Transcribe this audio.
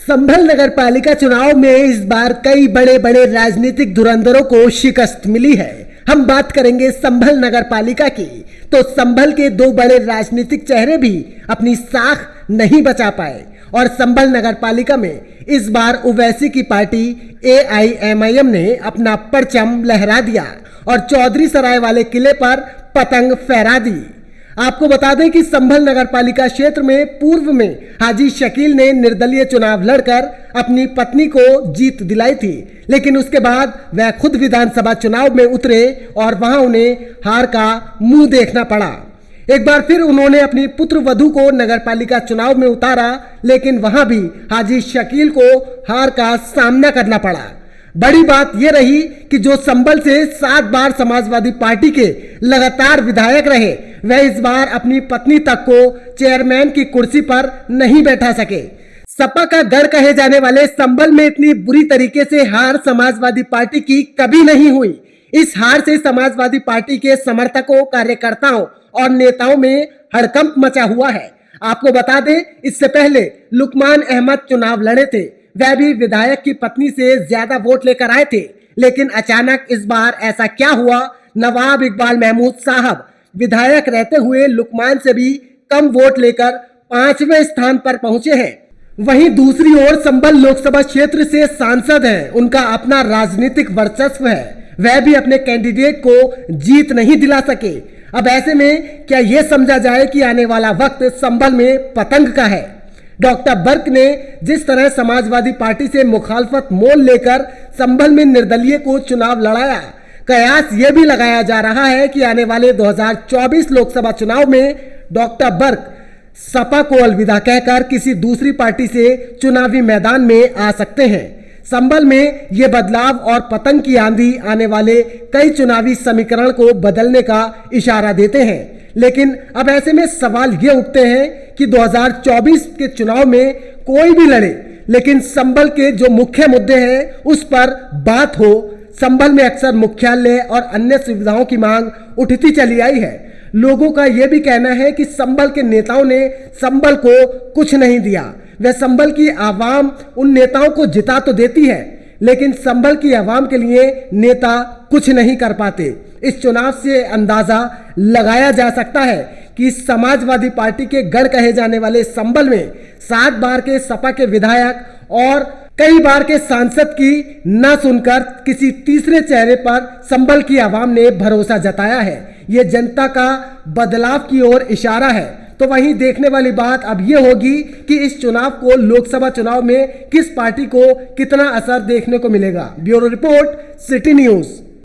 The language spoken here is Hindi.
संभल नगर पालिका चुनाव में इस बार कई बड़े बड़े राजनीतिक धुरंधरों को शिकस्त मिली है। हम बात करेंगे संभल नगर पालिका की, तो संभल के दो बड़े राजनीतिक चेहरे भी अपनी साख नहीं बचा पाए और संभल नगर पालिका में इस बार ओवैसी की पार्टी AIMIM ने अपना परचम लहरा दिया और चौधरी सराय वाले किले पर पतंग फहरा दी। आपको बता दें कि संभल नगर पालिका क्षेत्र में पूर्व में हाजी शकील ने निर्दलीय चुनाव लड़कर अपनी पत्नी को जीत दिलाई थी, लेकिन उसके बाद वह खुद विधानसभा चुनाव में उतरे और वहां उन्हें हार का मुंह देखना पड़ा। एक बार फिर उन्होंने अपनी पुत्र वधू को नगर पालिका चुनाव में उतारा, लेकिन वहां भी हाजी शकील को हार का सामना करना पड़ा। बड़ी बात यह रही कि जो संभल से 7 बार समाजवादी पार्टी के लगातार विधायक रहे, वह इस बार अपनी पत्नी तक को चेयरमैन की कुर्सी पर नहीं बैठा सके। सपा का गढ़ कहे जाने वाले संभल में इतनी बुरी तरीके से हार समाजवादी पार्टी की कभी नहीं हुई। इस हार से समाजवादी पार्टी के समर्थकों, कार्यकर्ताओं और नेताओं में हड़कंप मचा हुआ है। आपको बता दें, इससे पहले लुकमान अहमद चुनाव लड़े थे, वह भी विधायक की पत्नी से ज्यादा वोट लेकर आए थे, लेकिन अचानक इस बार ऐसा क्या हुआ? नवाब इकबाल महमूद साहब विधायक रहते हुए लुकमान से भी कम वोट लेकर 5वें स्थान पर पहुंचे हैं। वहीं दूसरी ओर संभल लोकसभा क्षेत्र से सांसद हैं, उनका अपना राजनीतिक वर्चस्व है, वह भी अपने कैंडिडेट को जीत नहीं दिला सके। अब ऐसे में क्या यह समझा जाए कि आने वाला वक्त संभल में पतंग का है? डॉक्टर बर्क ने जिस तरह समाजवादी पार्टी से मुखालफत मोल लेकर संभल में निर्दलीय को चुनाव लड़ाया, कयास यह भी लगाया जा रहा है कि आने वाले 2024 लोकसभा चुनाव में डॉक्टर बर्क सपा को अलविदा कहकर किसी दूसरी पार्टी से चुनावी मैदान में आ सकते हैं। संभल में ये बदलाव और पतंग की आंधी आने वाले कई चुनावी समीकरण को बदलने का इशारा देते हैं, लेकिन अब ऐसे में सवाल ये उठते हैं कि 2024 के चुनाव में कोई भी लड़े, लेकिन संभल के जो मुख्य मुद्दे हैं उस पर बात हो। संभल में अक्सर मुख्यालय और अन्य सुविधाओं की मांग उठती चली आई है। लोगों का यह भी कहना है कि संभल के नेताओं ने संभल को कुछ नहीं दिया। वह संभल की आवाम उन नेताओं को जिता तो देती है, लेकिन संभल की आवाम के लिए नेता कुछ नहीं कर पाते। इस चुनाव से अंदाजा लगाया जा सकता है कि समाजवादी पार्टी के गढ़ कहे जाने वाले संभल में 7 बार के सपा के विधायक और कई बार के सांसद की न सुनकर किसी तीसरे चेहरे पर संभल की आवाम ने भरोसा जताया है। ये जनता का बदलाव की ओर इशारा है। तो वहीं देखने वाली बात अब ये होगी कि इस चुनाव को लोकसभा चुनाव में किस पार्टी को कितना असर देखने को मिलेगा। Bureau report, city news.